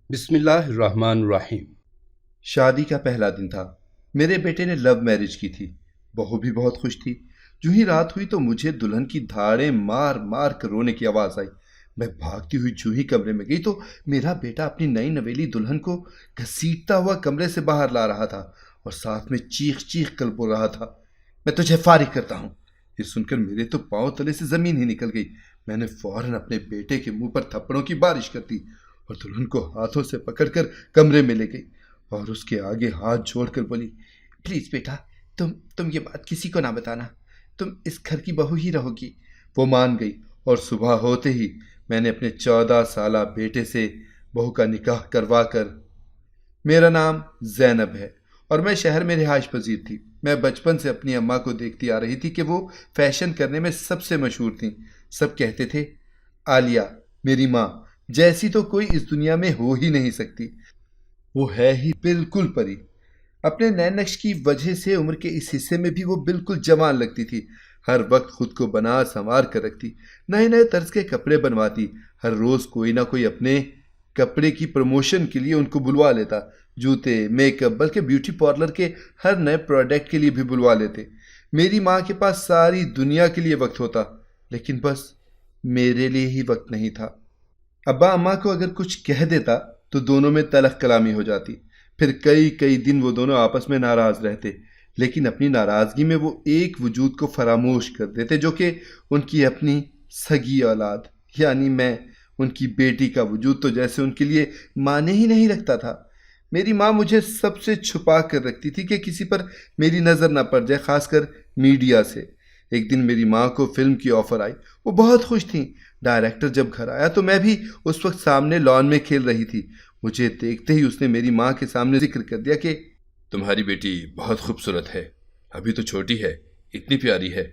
बिस्मिल्लाहिर्रहमानिर्रहीम। शादी का पहला दिन था। मेरे बेटे ने लव मैरिज की थी। बहू भी बहुत खुश थी। जो ही रात हुई तो मुझे दुल्हन की धाड़ें मार मार कर रोने की आवाज आई। मैं भागती हुई जूही कमरे में गई तो मेरा बेटा अपनी नई नवेली दुल्हन को घसीटता हुआ कमरे से बाहर ला रहा था और साथ में चीख चीख कर बोल रहा था, मैं तुझे फारिग करता हूं। ये सुनकर मेरे तो पांव तले से जमीन ही निकल गई। मैंने फौरन अपने बेटे के मुंह पर थप्पड़ों की बारिश कर दी और दुल्हन को हाथों से पकड़कर कमरे में ले गई और उसके आगे हाथ जोड़कर बोली, प्लीज बेटा, तुम ये बात किसी को ना बताना। तुम इस घर की बहू ही रहोगी। वो मान गई और सुबह होते ही मैंने अपने 14 साला बेटे से बहू का निकाह करवा कर। मेरा नाम जैनब है और मैं शहर में रिहाइश पजीर थी। मैं बचपन से अपनी अम्मा को देखती आ रही थी कि वो फैशन करने में सबसे मशहूर थी। सब कहते थे, आलिया मेरी माँ जैसी तो कोई इस दुनिया में हो ही नहीं सकती। वो है ही बिल्कुल परी। अपने नैन नक्श की वजह से उम्र के इस हिस्से में भी वो बिल्कुल जवान लगती थी। हर वक्त खुद को बना संवार कर रखती, नए नए तर्ज के कपड़े बनवाती। हर रोज कोई ना कोई अपने कपड़े की प्रमोशन के लिए उनको बुलवा लेता। जूते, मेकअप, बल्कि ब्यूटी पार्लर के हर नए प्रोडक्ट के लिए भी बुलवा लेते। मेरी माँ के पास सारी दुनिया के लिए वक्त होता, लेकिन बस मेरे लिए ही वक्त नहीं था। अब्बा अम्मा को अगर कुछ कह देता तो दोनों में तलख कलामी हो जाती। फिर कई कई दिन वो दोनों आपस में नाराज रहते, लेकिन अपनी नाराजगी में वो एक वजूद को फरामोश कर देते, जो कि उनकी अपनी सगी औलाद यानी मैं। उनकी बेटी का वजूद तो जैसे उनके लिए माने ही नहीं रखता था। मेरी माँ मुझे सबसे छुपा कर रखती थी कि किसी पर मेरी नज़र ना पड़ जाए, खासकर मीडिया से। एक दिन मेरी माँ को फिल्म की ऑफर आई। वो बहुत खुश थी। डायरेक्टर जब घर आया तो मैं भी उस वक्त सामने लॉन में खेल रही थी। मुझे देखते ही उसने मेरी माँ के सामने जिक्र कर दिया कि तुम्हारी बेटी बहुत खूबसूरत है, अभी तो छोटी है, इतनी प्यारी है,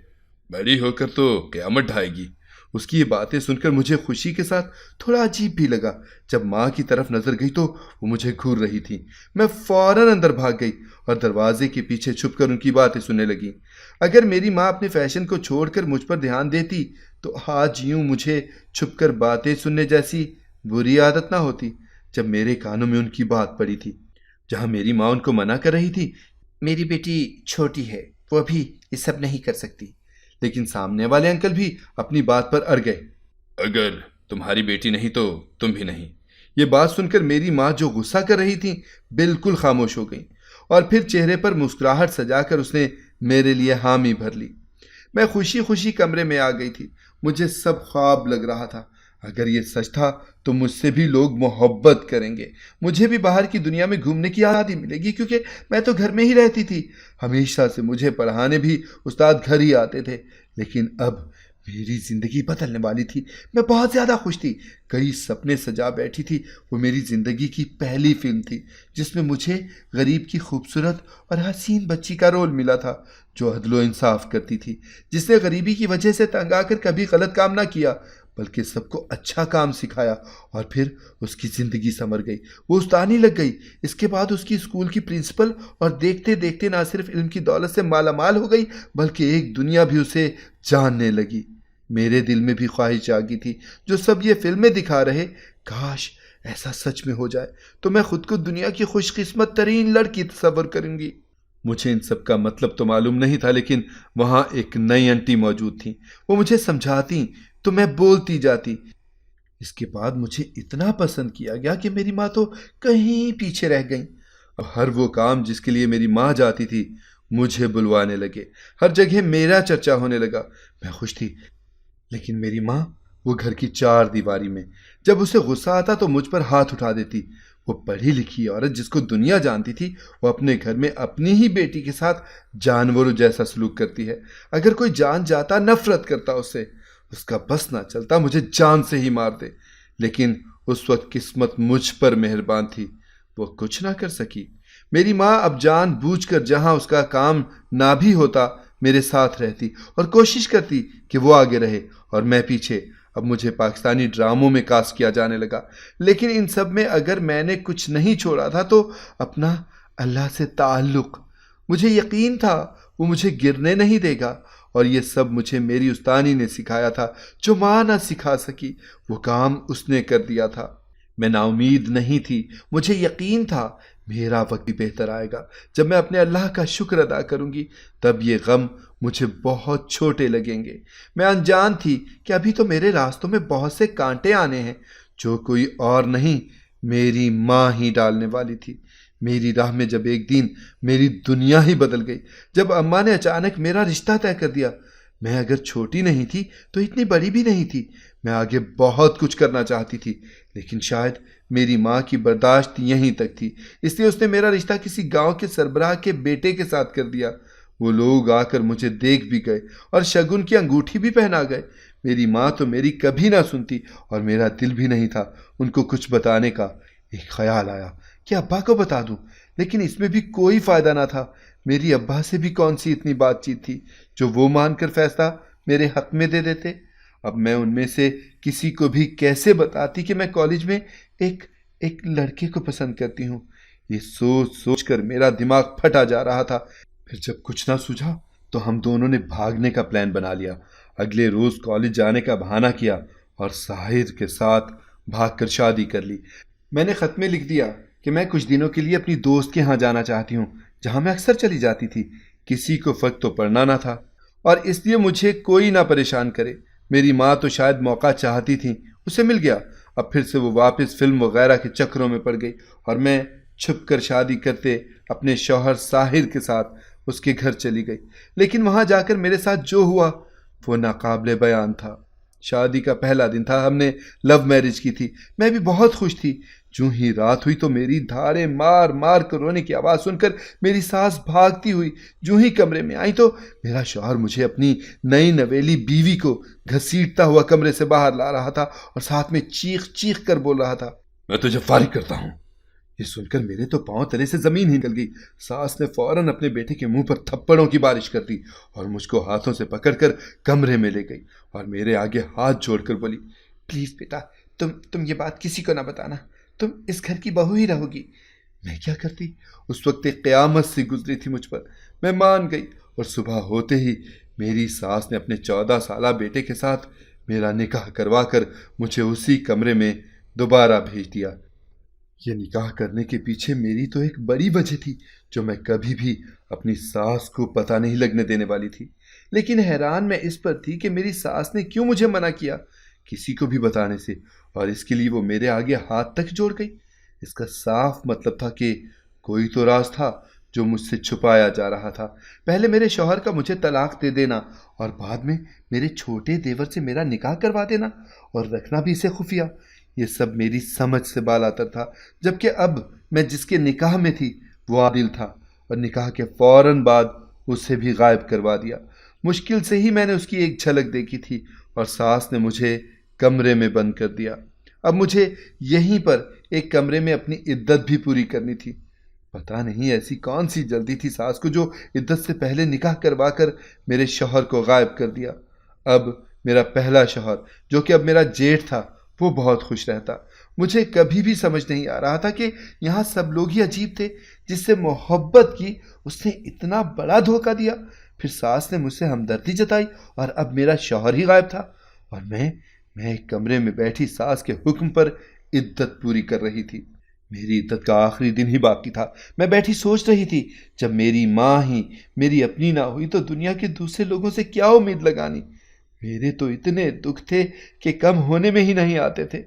बड़ी होकर तो क़यामत ढाएगी। उसकी ये बातें सुनकर मुझे खुशी के साथ थोड़ा अजीब भी लगा। जब माँ की तरफ नजर गई तो वो मुझे घूर रही थी। मैं फौरन अंदर भाग गई और दरवाजे के पीछे छुपकर उनकी बातें सुनने लगी। अगर मेरी माँ अपने फैशन को छोड़कर मुझ पर ध्यान देती तो आज यूं मुझे छुपकर बातें सुनने जैसी बुरी आदत ना होती। जब मेरे कानों में उनकी बात पड़ी थी, जहां मेरी माँ उनको मना कर रही थी, मेरी बेटी छोटी है, वो अभी ये सब नहीं कर सकती, लेकिन सामने वाले अंकल भी अपनी बात पर अड़ गए। अगर तुम्हारी बेटी नहीं तो तुम भी नहीं। ये बात सुनकर मेरी माँ जो गुस्सा कर रही थी बिल्कुल खामोश हो गई और फिर चेहरे पर मुस्कुराहट सजाकर उसने मेरे लिए हामी भर ली। मैं खुशी खुशी कमरे में आ गई थी। मुझे सब ख्वाब लग रहा था। अगर ये सच था तो मुझसे भी लोग मोहब्बत करेंगे। मुझे भी बाहर की दुनिया में घूमने की आज़ादी मिलेगी, क्योंकि मैं तो घर में ही रहती थी। हमेशा से मुझे पढ़ाने भी उस्ताद घर ही आते थे। लेकिन अब मेरी जिंदगी बदलने वाली थी। मैं बहुत ज़्यादा खुश थी। कई सपने सजा बैठी थी। वो मेरी ज़िंदगी की पहली फिल्म थी जिसमें मुझे गरीब की खूबसूरत और हसीन बच्ची का रोल मिला था, जो अदलो इंसाफ करती थी, जिसने गरीबी की वजह से तंग आकर कभी गलत काम ना किया बल्कि सबको अच्छा काम सिखाया। और फिर उसकी ज़िंदगी संवर गई। वो उस्तानी लग गई। इसके बाद उसकी स्कूल की प्रिंसिपल और देखते देखते ना सिर्फ इल्म की दौलत से मालामाल हो गई बल्कि एक दुनिया भी उसे जानने लगी। मेरे दिल में भी ख्वाहिश जागी थी, जो सब ये फिल्में दिखा रहे, काश ऐसा सच में हो जाए तो मैं खुद को दुनिया की खुशकिस्मत तरीन लड़की तस्वर करूंगी। मुझे इन सब का मतलब तो मालूम नहीं था, लेकिन वहां एक नई आंटी मौजूद थी। वो मुझे समझाती तो मैं बोलती जाती। इसके बाद मुझे इतना पसंद किया गया कि मेरी माँ तो कहीं पीछे रह गई। अब हर वो काम जिसके लिए मेरी माँ जाती थी मुझे बुलवाने लगे। हर जगह मेरा चर्चा होने लगा। मैं खुश थी, लेकिन मेरी माँ वो घर की चार दीवारी में जब उसे गुस्सा आता तो मुझ पर हाथ उठा देती। वो पढ़ी लिखी औरत जिसको दुनिया जानती थी, वो अपने घर में अपनी ही बेटी के साथ जानवरों जैसा सलूक करती है। अगर कोई जान जाता नफरत करता उससे। उसका बस ना चलता मुझे जान से ही मार दे। लेकिन उस वक्त किस्मत मुझ पर मेहरबान थी, वो कुछ ना कर सकी। मेरी माँ अब जान बूझ कर जहां उसका काम ना भी होता मेरे साथ रहती और कोशिश करती कि वो आगे रहे और मैं पीछे। अब मुझे पाकिस्तानी ड्रामों में कास्ट किया जाने लगा, लेकिन इन सब में अगर मैंने कुछ नहीं छोड़ा था तो अपना अल्लाह से ताल्लुक। मुझे यकीन था वो मुझे गिरने नहीं देगा और ये सब मुझे मेरी उस्तानी ने सिखाया था। जो माँ ना सिखा सकी वो काम उसने कर दिया था। मैं नाउमीद नहीं थी, मुझे यकीन था मेरा वक्त भी बेहतर आएगा। जब मैं अपने अल्लाह का शुक्र अदा करूंगी तब ये गम मुझे बहुत छोटे लगेंगे। मैं अनजान थी कि अभी तो मेरे रास्तों में बहुत से कांटे आने हैं जो कोई और नहीं, मेरी माँ ही डालने वाली थी। मेरी राह में जब एक दिन मेरी दुनिया ही बदल गई, जब अम्मा ने अचानक मेरा रिश्ता तय कर दिया। मैं अगर छोटी नहीं थी तो इतनी बड़ी भी नहीं थी। मैं आगे बहुत कुछ करना चाहती थी, लेकिन शायद मेरी माँ की बर्दाश्त यहीं तक थी, इसलिए उसने मेरा रिश्ता किसी गांव के सरबराह के बेटे के साथ कर दिया। वो लोग आकर मुझे देख भी गए और शगुन की अंगूठी भी पहना गए। मेरी माँ तो मेरी कभी ना सुनती और मेरा दिल भी नहीं था उनको कुछ बताने का। एक ख्याल आया कि अब्बा को बता दूं, लेकिन इसमें भी कोई फायदा ना था। मेरी अब्बा से भी कौन सी इतनी बातचीत थी जो वो मानकर फैसला मेरे हक में दे देते। अब मैं उनमें से किसी को भी कैसे बताती कि मैं कॉलेज में एक एक लड़के को पसंद करती हूँ। ये सोच सोच कर मेरा दिमाग फटा जा रहा था। फिर जब कुछ ना सूझा तो हम दोनों ने भागने का प्लान बना लिया। अगले रोज कॉलेज जाने का बहाना किया और साहिर के साथ भागकर शादी कर ली। मैंने खत में लिख दिया कि मैं कुछ दिनों के लिए अपनी दोस्त के यहाँ जाना चाहती हूँ, जहाँ मैं अक्सर चली जाती थी। किसी को फर्क तो पड़ना ना था और इसलिए मुझे कोई ना परेशान करे। मेरी माँ तो शायद मौका चाहती थी, उसे मिल गया। अब फिर से वो वापस फिल्म वगैरह के चक्करों में पड़ गई और मैं छुप कर शादी करते अपने शौहर साहिर के साथ उसके घर चली गई। लेकिन वहाँ जाकर मेरे साथ जो हुआ वो नाकाबिले बयान था। शादी का पहला दिन था, हमने लव मैरिज की थी। मैं भी बहुत खुश थी। जो ही रात हुई तो मेरी धारे मार मार कर रोने की आवाज़ सुनकर मेरी सास भागती हुई जो ही कमरे में आई तो मेरा शौहर मुझे अपनी नई नवेली बीवी को घसीटता हुआ कमरे से बाहर ला रहा था और साथ में चीख चीख कर बोल रहा था, मैं तुझे फारिग करता हूँ। ये सुनकर मेरे तो पांव तले से जमीन ही निकल गई। सास ने फौरन अपने बेटे के मुंह पर थप्पड़ों की बारिश कर दी और मुझको हाथों से पकड़कर कमरे में ले गई और मेरे आगे हाथ जोड़कर बोली, प्लीज बेटा, तुम ये बात किसी को ना बताना, तुम इस घर की बहू ही रहोगी। मैं क्या करती? उस वक्त एक क़यामत सी गुजरी थी मुझ पर। मैं मान गई और सुबह होते ही मेरी सास ने अपने 14 साला बेटे के साथ मेरा निकाह करवा कर मुझे उसी कमरे में दोबारा भेज दिया। ये निकाह करने के पीछे मेरी तो एक बड़ी वजह थी जो मैं कभी भी अपनी सास को पता नहीं लगने देने वाली थी। लेकिन हैरान मैं इस पर थी कि मेरी सास ने क्यों मुझे मना किया किसी को भी बताने से, और इसके लिए वो मेरे आगे हाथ तक जोड़ गई। इसका साफ मतलब था कि कोई तो राज था जो मुझसे छुपाया जा रहा था। पहले मेरे शौहर का मुझे तलाक दे देना और बाद में मेरे छोटे देवर से मेरा निकाह करवा देना और रखना भी इसे खुफिया, ये सब मेरी समझ से बालातर था। जबकि अब मैं जिसके निकाह में थी वो आदिल था और निकाह के फौरन बाद उसे भी गायब करवा दिया। मुश्किल से ही मैंने उसकी एक झलक देखी थी और सास ने मुझे कमरे में बंद कर दिया। अब मुझे यहीं पर एक कमरे में अपनी इद्दत भी पूरी करनी थी। पता नहीं ऐसी कौन सी जल्दी थी सास को जो इद्दत से पहले निकाह करवा कर मेरे शौहर को गायब कर दिया। अब मेरा पहला शौहर जो कि अब मेरा जेठ था वो बहुत खुश रहता। मुझे कभी भी समझ नहीं आ रहा था कि यहाँ सब लोग ही अजीब थे। जिससे मोहब्बत की उसने इतना बड़ा धोखा दिया। फिर सास ने मुझसे हमदर्दी जताई और अब मेरा शौहर ही गायब था और मैं एक कमरे में बैठी सास के हुक्म पर इद्दत पूरी कर रही थी। मेरी इद्दत का आखिरी दिन ही बाकी था। मैं बैठी सोच रही थी, जब मेरी माँ ही मेरी अपनी ना हुई तो दुनिया के दूसरे लोगों से क्या उम्मीद लगानी। मेरे तो इतने दुख थे कि कम होने में ही नहीं आते थे।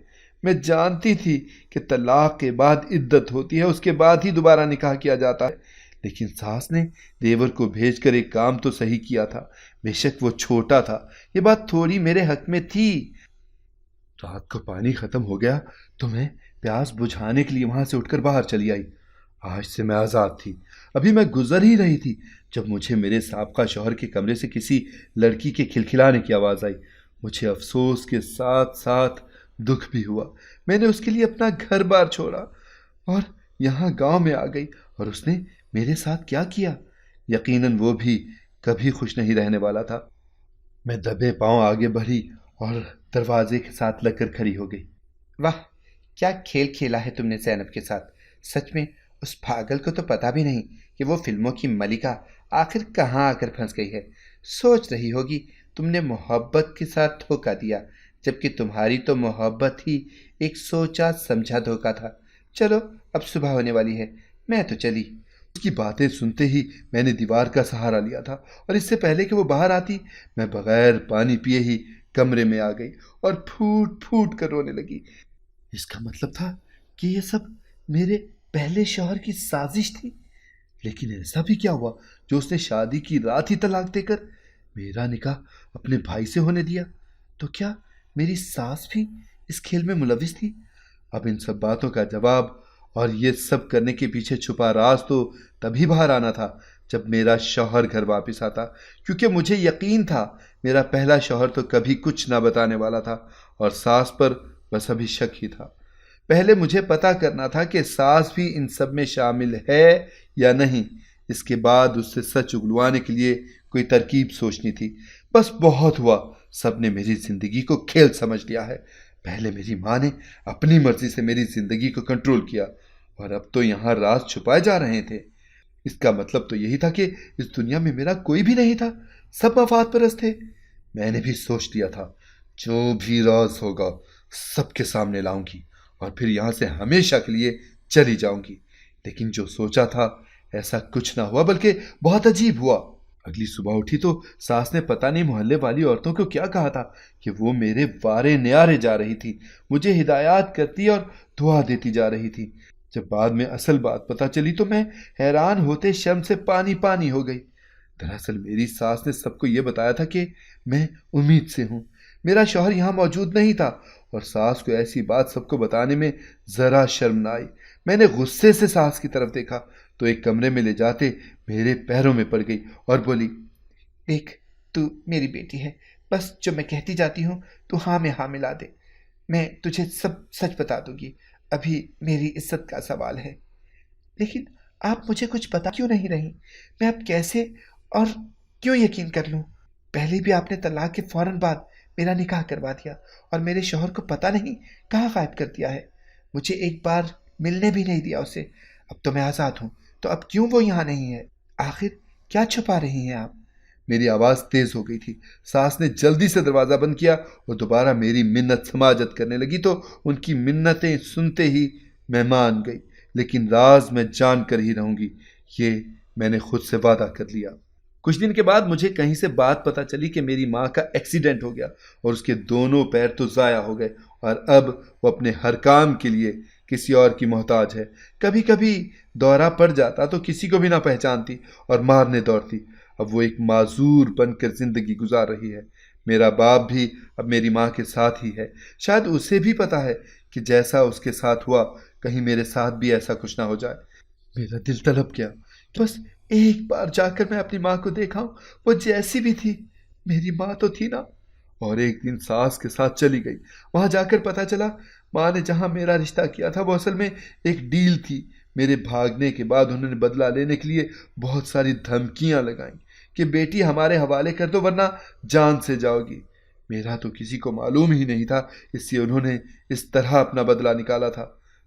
मैं जानती थी कि तलाक के बाद इद्दत होती है, उसके बाद ही दोबारा निकाह किया जाता है। लेकिन सास ने देवर को भेजकर एक काम तो सही किया था। बेशक वो छोटा था, ये बात थोड़ी मेरे हक में थी। रात को पानी खत्म हो गया तो मैं प्यास बुझाने के लिए वहां से उठकर बाहर चली आई। आज से मैं आज़ाद थी। अभी मैं गुजर ही रही थी जब मुझे मेरे साबका शौहर के कमरे से किसी लड़की के खिलखिलाने की आवाज़ आई। मुझे अफसोस के साथ साथ दुख भी हुआ। मैंने उसके लिए अपना घर बार छोड़ा और यहाँ गांव में आ गई और उसने मेरे साथ क्या किया, यकीनन वो भी कभी खुश नहीं रहने वाला था। मैं दबे पांव आगे बढ़ी और दरवाजे के साथ लगकर खड़ी हो गई। वाह, क्या खेल खेला है तुमने ज़ैनब के साथ। सच में उस पागल को तो पता भी नहीं कि वो फिल्मों की मलिका आखिर कहाँ आकर फंस गई है। सोच रही होगी तुमने मोहब्बत के साथ धोखा दिया, जबकि तुम्हारी तो मोहब्बत ही एक सोचा समझा धोखा था। चलो अब सुबह होने वाली है, मैं तो चली। उसकी बातें सुनते ही मैंने दीवार का सहारा लिया था और इससे पहले कि वो बाहर आती मैं बगैर पानी पिए ही कमरे में आ गई और फूट फूट कर रोने लगी। इसका मतलब था कि ये सब मेरे पहले शौहर की साजिश थी। लेकिन ऐसा भी क्या हुआ जो उसने शादी की रात ही तलाक देकर मेरा निकाह अपने भाई से होने दिया? तो क्या मेरी सास भी इस खेल में मुलविस थी? अब इन सब बातों का जवाब और ये सब करने के पीछे छुपा राज तो तभी बाहर आना था जब मेरा शौहर घर वापस आता, क्योंकि मुझे यकीन था मेरा पहला शौहर तो कभी कुछ ना बताने वाला था और सास पर बस अभी शक ही था। पहले मुझे पता करना था कि सास भी इन सब में शामिल है या नहीं। इसके बाद उससे सच उगलवाने के लिए कोई तरकीब सोचनी थी। बस बहुत हुआ, सबने मेरी जिंदगी को खेल समझ लिया है। पहले मेरी माँ ने अपनी मर्जी से मेरी जिंदगी को कंट्रोल किया और अब तो यहाँ राज छुपाए जा रहे थे। इसका मतलब तो यही था कि इस दुनिया में मेरा कोई भी नहीं था, सब मफाद परस्त थे। मैंने भी सोच लिया था जो भी राज होगा सबके सामने लाऊंगी और फिर यहाँ से हमेशा के लिए चली जाऊंगी। लेकिन जो सोचा था ऐसा कुछ ना हुआ, बल्कि बहुत अजीब हुआ। अगली सुबह उठी तो सास ने पता नहीं मोहल्ले वाली औरतों को क्या कहा था कि वो मेरे वारे न्यारे जा रही थी, मुझे हिदायत करती और दुआ देती जा रही थी। जब बाद में असल बात पता चली तो मैं हैरान होते शर्म से पानी पानी हो गई। दरअसल मेरी सास ने सबको ये बताया था कि मैं उम्मीद से हूँ, मेरा शौहर यहाँ मौजूद नहीं था। और सास को ऐसी बात सबको बताने में ज़रा शर्म न आई। मैंने गुस्से से सास की तरफ देखा तो एक कमरे में ले जाते मेरे पैरों में पड़ गई और बोली, देख तू मेरी बेटी है, बस जो मैं कहती जाती हूँ तू हाँ में हाँ मिला दे। मैं तुझे सब सच बता दूंगी, अभी मेरी इज्जत का सवाल है। लेकिन आप मुझे कुछ बता क्यों नहीं रही? मैं अब कैसे और क्यों यकीन कर लूँ? पहले भी आपने तलाक के फौरन बाद मेरा निकाह करवा दिया और मेरे शौहर को पता नहीं कहाँ गायब कर दिया है। मुझे एक बार मिलने भी नहीं दिया उसे। अब तो मैं आज़ाद हूँ, तो अब क्यों वो यहाँ नहीं है? आखिर क्या छुपा रही हैं आप? मेरी आवाज़ तेज हो गई थी। सास ने जल्दी से दरवाज़ा बंद किया और दोबारा मेरी मिन्नत समाजत करने लगी तो उनकी मिन्नतें सुनते ही मैं मान गई। लेकिन राज मैं जान कर ही रहूंगी, ये मैंने खुद से वादा कर लिया। कुछ दिन के बाद मुझे कहीं से बात पता चली कि मेरी माँ का एक्सीडेंट हो गया और उसके दोनों पैर तो ज़ाया हो गए और अब वो अपने हर काम के लिए किसी और की मोहताज है। कभी कभी दौरा पड़ जाता तो किसी को भी ना पहचानती और मारने दौड़ती। अब वो एक माजूर बनकर जिंदगी गुजार रही है। मेरा बाप भी अब मेरी माँ के साथ ही है। शायद उसे भी पता है कि जैसा उसके साथ हुआ कहीं मेरे साथ भी ऐसा कुछ ना हो जाए। मेरा दिल तड़प गया, बस एक बार जाकर मैं अपनी माँ को देखाऊं, वो जैसी भी थी मेरी माँ तो थी ना। और एक दिन सास के साथ चली गई। वहां जाकर पता चला माँ ने जहां मेरा रिश्ता किया था वो असल में एक डील थी। मेरे भागने के बाद उन्होंने बदला लेने के लिए बहुत सारी धमकियां लगाई कि बेटी हमारे हवाले कर दो वरना जान से जाओगी। मेरा तो किसी को मालूम ही नहीं था, इसलिए उन्होंने इस तरह अपना बदला निकाला था।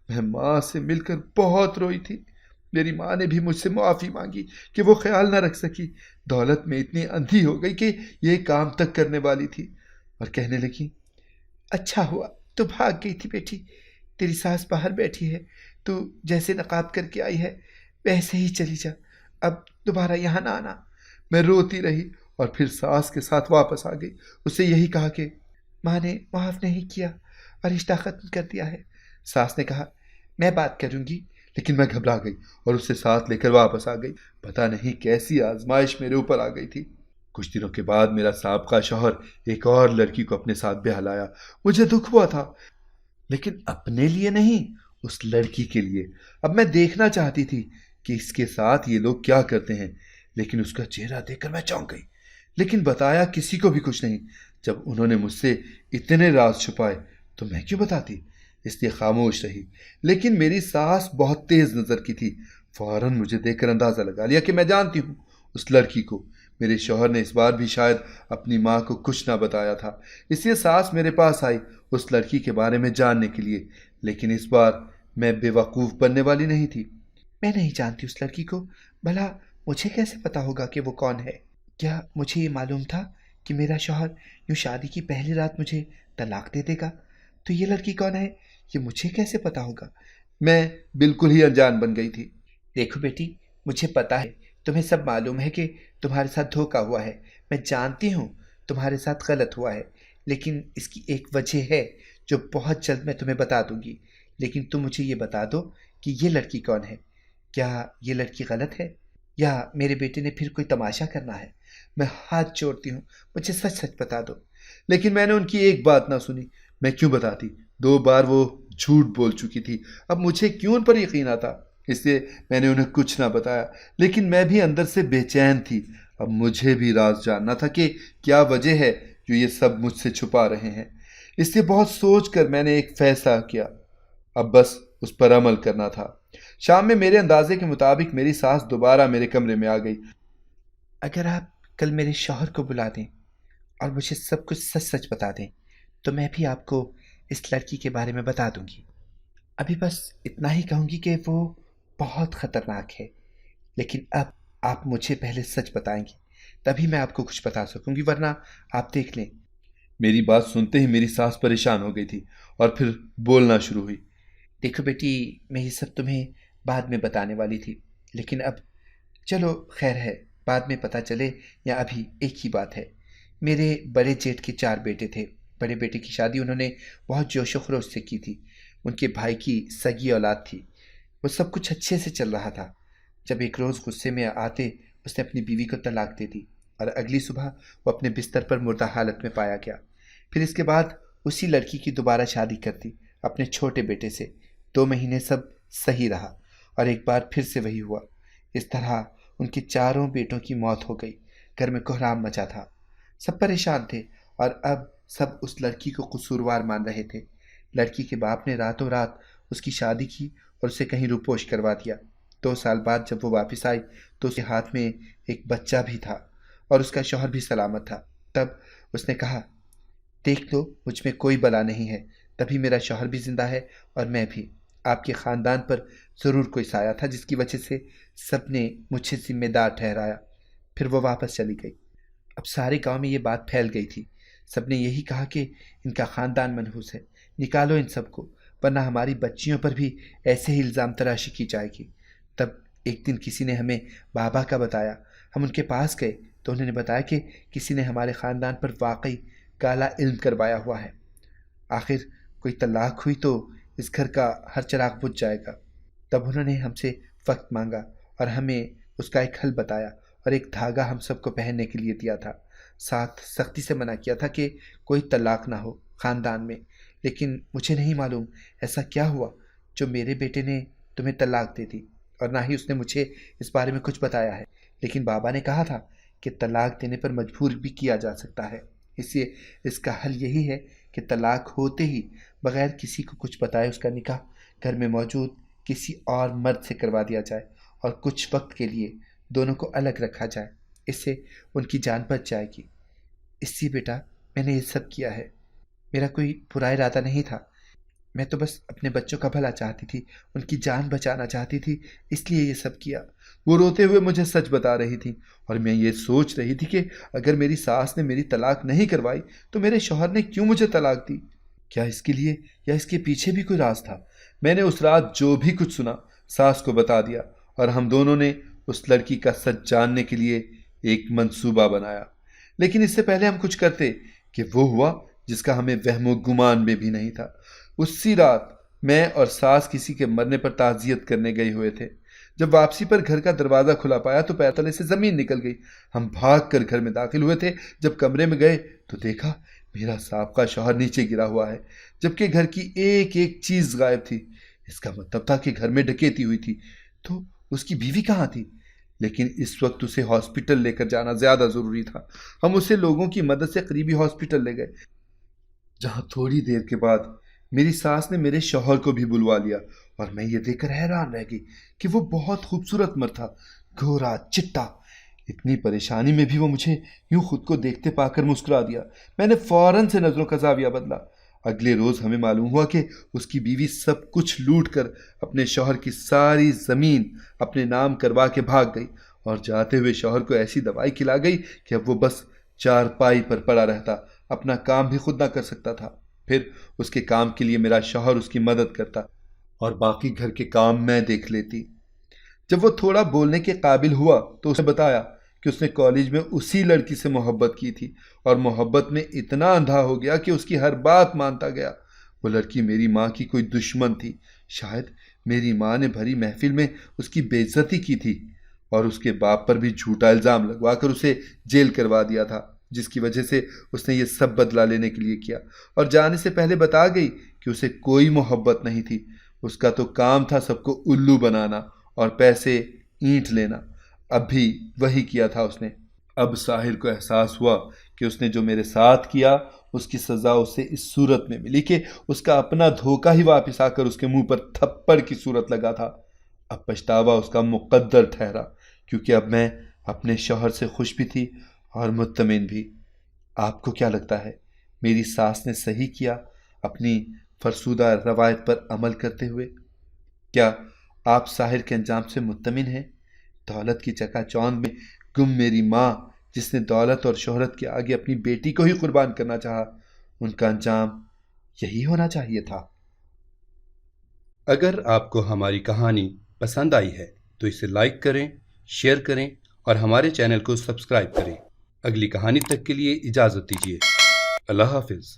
मैं माँ से मिलकर बहुत रोई थी। मेरी माँ ने भी मुझसे मुआफ़ी मांगी कि वो ख्याल न रख सकी, दौलत में इतनी अंधी हो गई कि ये काम तक करने वाली थी। और कहने लगी, अच्छा हुआ तो भाग गई थी बेटी, तेरी सास बाहर बैठी है, तू जैसे नकाब करके आई है वैसे ही चली जा, अब दोबारा यहाँ ना आना। मैं रोती रही और फिर सास के साथ वापस आ गई। उससे यही कहा कि माँ ने माफ़ नहीं किया और रिश्ता ख़त्म कर दिया है। सास ने कहा, मैं बात करूँगी, लेकिन मैं घबरा गई और उसे साथ लेकर वापस आ गई। पता नहीं कैसी आजमाइश मेरे ऊपर आ गई थी। कुछ दिनों के बाद मेरा साबका शौहर एक और लड़की को अपने साथ ब्याह लाया। मुझे दुख हुआ था, लेकिन अपने लिए नहीं, उस लड़की के लिए। अब मैं देखना चाहती थी कि इसके साथ ये लोग क्या करते हैं, लेकिन उसका चेहरा देखकर मैं चौंक गई। लेकिन बताया किसी को भी कुछ नहीं। जब उन्होंने मुझसे इतने राज छुपाए तो मैं क्यों बताती, इसलिए खामोश रही। लेकिन मेरी सास बहुत तेज नज़र की थी। फौरन मुझे देखकर अंदाज़ा लगा लिया कि मैं जानती हूँ उस लड़की को। मेरे शौहर ने इस बार भी शायद अपनी माँ को कुछ ना बताया था, इसलिए सास मेरे पास आई उस लड़की के बारे में जानने के लिए। लेकिन इस बार मैं बेवकूफ़ बनने वाली नहीं थी। मैं नहीं जानती उस लड़की को, भला मुझे कैसे पता होगा कि वो कौन है? क्या मुझे ये मालूम था कि मेरा शौहर यूँ शादी की पहली रात मुझे तलाक दे देगा। तो ये लड़की कौन है, ये मुझे कैसे पता होगा? मैं बिल्कुल ही अनजान बन गई थी। देखो बेटी, मुझे पता है, तुम्हें सब मालूम है कि तुम्हारे साथ धोखा हुआ है। मैं जानती हूँ तुम्हारे साथ गलत हुआ है, लेकिन इसकी एक वजह है जो बहुत जल्द मैं तुम्हें बता दूंगी। लेकिन तुम मुझे ये बता दो कि ये लड़की कौन है। क्या ये लड़की गलत है या मेरे बेटे ने फिर कोई तमाशा करना है? मैं हाथ जोड़ती हूँ, मुझे सच सच बता दो। लेकिन मैंने उनकी एक बात ना सुनी। मैं क्यों बताती? 2 बार वो झूठ बोल चुकी थी। अब मुझे क्यों उन पर यकीन आता? इसलिए मैंने उन्हें कुछ ना बताया। लेकिन मैं भी अंदर से बेचैन थी। अब मुझे भी राज जानना था कि क्या वजह है जो ये सब मुझसे छुपा रहे हैं। इसलिए बहुत सोच कर मैंने एक फैसला किया। अब बस उस पर अमल करना था। शाम में मेरे अंदाजे के मुताबिक मेरी सास दोबारा मेरे कमरे में आ गई। अगर आप कल मेरे शौहर को बुला दें और मुझे सब कुछ सच सच बता दें तो मैं भी आपको इस लड़की के बारे में बता दूंगी। अभी बस इतना ही कहूंगी कि वो बहुत खतरनाक है, लेकिन अब आप मुझे पहले सच बताएंगी, तभी मैं आपको कुछ बता सकूंगी, वरना आप देख लें। मेरी बात सुनते ही मेरी सास परेशान हो गई थी और फिर बोलना शुरू हुई। देखो बेटी, मैं ये सब तुम्हें बाद में बताने वाली थी, लेकिन अब चलो खैर है, बाद में पता चले या अभी एक ही बात है। मेरे बड़े जेठ के 4 बेटे थे। बड़े बेटे की शादी उन्होंने बहुत जोश व खरोश से की थी। उनके भाई की सगी औलाद थी। वो सब कुछ अच्छे से चल रहा था जब एक रोज़ गुस्से में आते उसने अपनी बीवी को तलाक दे दी और अगली सुबह वो अपने बिस्तर पर मुर्दा हालत में पाया गया। फिर इसके बाद उसी लड़की की दोबारा शादी कर दी अपने छोटे बेटे से। 2 महीने सब सही रहा और एक बार फिर से वही हुआ। इस तरह उनके 4 बेटों की मौत हो गई। घर में कोहराम मचा था। सब परेशान थे और अब सब उस लड़की को कसूरवार मान रहे थे। लड़की के बाप ने रातों रात उसकी शादी की और उसे कहीं रुपोश करवा दिया। 2 साल बाद जब वो वापस आई तो उसके हाथ में एक बच्चा भी था और उसका शौहर भी सलामत था। तब उसने कहा, देख लो, मुझ में कोई बला नहीं है, तभी मेरा शौहर भी जिंदा है और मैं भी। आपके ख़ानदान पर ज़रूर कोई साया था जिसकी वजह से सबने मुझे जिम्मेदार ठहराया। फिर वो वापस चली गई। अब सारे गांव में ये बात फैल गई थी। सबने यही कहा कि इनका ख़ानदान मनहूस है, निकालो इन सबको, वरना हमारी बच्चियों पर भी ऐसे ही इल्ज़ाम तराशी की जाएगी। तब एक दिन किसी ने हमें बाबा का बताया। हम उनके पास गए तो उन्होंने बताया कि किसी ने हमारे ख़ानदान पर वाकई काला इल्म करवाया हुआ है। आखिर कोई तलाक हुई तो इस घर का हर चिराग बुझ जाएगा। तब उन्होंने हमसे वक्त मांगा और हमें उसका एक हल बताया और एक धागा हम सबको पहनने के लिए दिया था। साथ सख्ती से मना किया था कि कोई तलाक ना हो ख़ानदान में। लेकिन मुझे नहीं मालूम ऐसा क्या हुआ जो मेरे बेटे ने तुम्हें तलाक दे दी, और ना ही उसने मुझे इस बारे में कुछ बताया है। लेकिन बाबा ने कहा था कि तलाक देने पर मजबूर भी किया जा सकता है, इसलिए इसका हल यही है कि तलाक होते ही बगैर किसी को कुछ बताए उसका निकाह घर में मौजूद किसी और मर्द से करवा दिया जाए और कुछ वक्त के लिए दोनों को अलग रखा जाए। इससे उनकी जान बच जाएगी। इसलिए बेटा मैंने ये सब किया है। मेरा कोई बुरा इरादा नहीं था। मैं तो बस अपने बच्चों का भला चाहती थी, उनकी जान बचाना चाहती थी, इसलिए ये सब किया। वो रोते हुए मुझे सच बता रही थी और मैं ये सोच रही थी कि अगर मेरी सास ने मेरी तलाक नहीं करवाई तो मेरे शौहर ने क्यों मुझे तलाक दी। क्या इसके लिए या इसके पीछे भी कोई राज था? मैंने उस रात जो भी कुछ सुना सास को बता दिया और हम दोनों ने उस लड़की का सच जानने के लिए एक मंसूबा बनाया। लेकिन इससे पहले हम कुछ करते कि वो हुआ जिसका हमें वहमो गुमान में भी नहीं था। उसी रात मैं और सास किसी के मरने पर ताज़ियत करने गए हुए थे। जब वापसी पर घर का दरवाज़ा खुला पाया तो पैर तले से ज़मीन निकल गई। हम भाग कर घर में दाखिल हुए थे। जब कमरे में गए तो देखा मेरा साबका शौहर नीचे गिरा हुआ है, जबकि घर की एक एक चीज़ गायब थी। इसका मतलब था कि घर में डकैती हुई थी। तो उसकी बीवी कहाँ थी? लेकिन इस वक्त उसे हॉस्पिटल लेकर जाना ज़्यादा ज़रूरी था। हम उसे लोगों की मदद से करीबी हॉस्पिटल ले गए, जहाँ थोड़ी देर के बाद मेरी सास ने मेरे शौहर को भी बुलवा लिया और मैं ये देखकर हैरान रह गई कि वो बहुत खूबसूरत मर्द था, गोरा चिट्टा। इतनी परेशानी में भी वो मुझे यूं खुद को देखते पाकर मुस्कुरा दिया। मैंने फौरन से नजरों का जाविया बदला। अगले रोज हमें मालूम हुआ कि उसकी बीवी सब कुछ लूट कर अपने शौहर की सारी जमीन अपने नाम करवा के भाग गई और जाते हुए शौहर को ऐसी दवाई खिला गई कि अब वो बस चारपाई पर पड़ा रहता, अपना काम भी खुद ना कर सकता था। फिर उसके काम के लिए मेरा शौहर उसकी मदद करता और बाकी घर के काम मैं देख लेती। जब वो थोड़ा बोलने के काबिल हुआ तो उसने बताया कि उसने कॉलेज में उसी लड़की से मोहब्बत की थी और मोहब्बत में इतना अंधा हो गया कि उसकी हर बात मानता गया। वो लड़की मेरी माँ की कोई दुश्मन थी। शायद मेरी माँ ने भरी महफिल में उसकी बेइज्जती की थी और उसके बाप पर भी झूठा इल्ज़ाम लगवाकर उसे जेल करवा दिया था, जिसकी वजह से उसने ये सब बदला लेने के लिए किया और जाने से पहले बता गई कि उसे कोई मोहब्बत नहीं थी। उसका तो काम था सबको उल्लू बनाना और पैसे ईंट लेना। अब भी वही किया था उसने। अब साहिर को एहसास हुआ कि उसने जो मेरे साथ किया उसकी सज़ा उसे इस सूरत में मिली कि उसका अपना धोखा ही वापस आकर उसके मुंह पर थप्पड़ की सूरत लगा था। अब पछतावा उसका मुकद्दर ठहरा, क्योंकि अब मैं अपने शौहर से खुश भी थी और मुत्तमिन भी। आपको क्या लगता है, मेरी सास ने सही किया अपनी फरसूदा रवायत पर अमल करते हुए? क्या आप साहिर के अंजाम से मुत्तमिन हैं? दौलत की चकाचौंध में गुम मेरी माँ, जिसने दौलत और शोहरत के आगे अपनी बेटी को ही कुर्बान करना चाहा, उनका अंजाम यही होना चाहिए था। अगर आपको हमारी कहानी पसंद आई है तो इसे लाइक करें, शेयर करें और हमारे चैनल को सब्सक्राइब करें। अगली कहानी तक के लिए इजाज़त दीजिए। अल्लाह हाफिज़।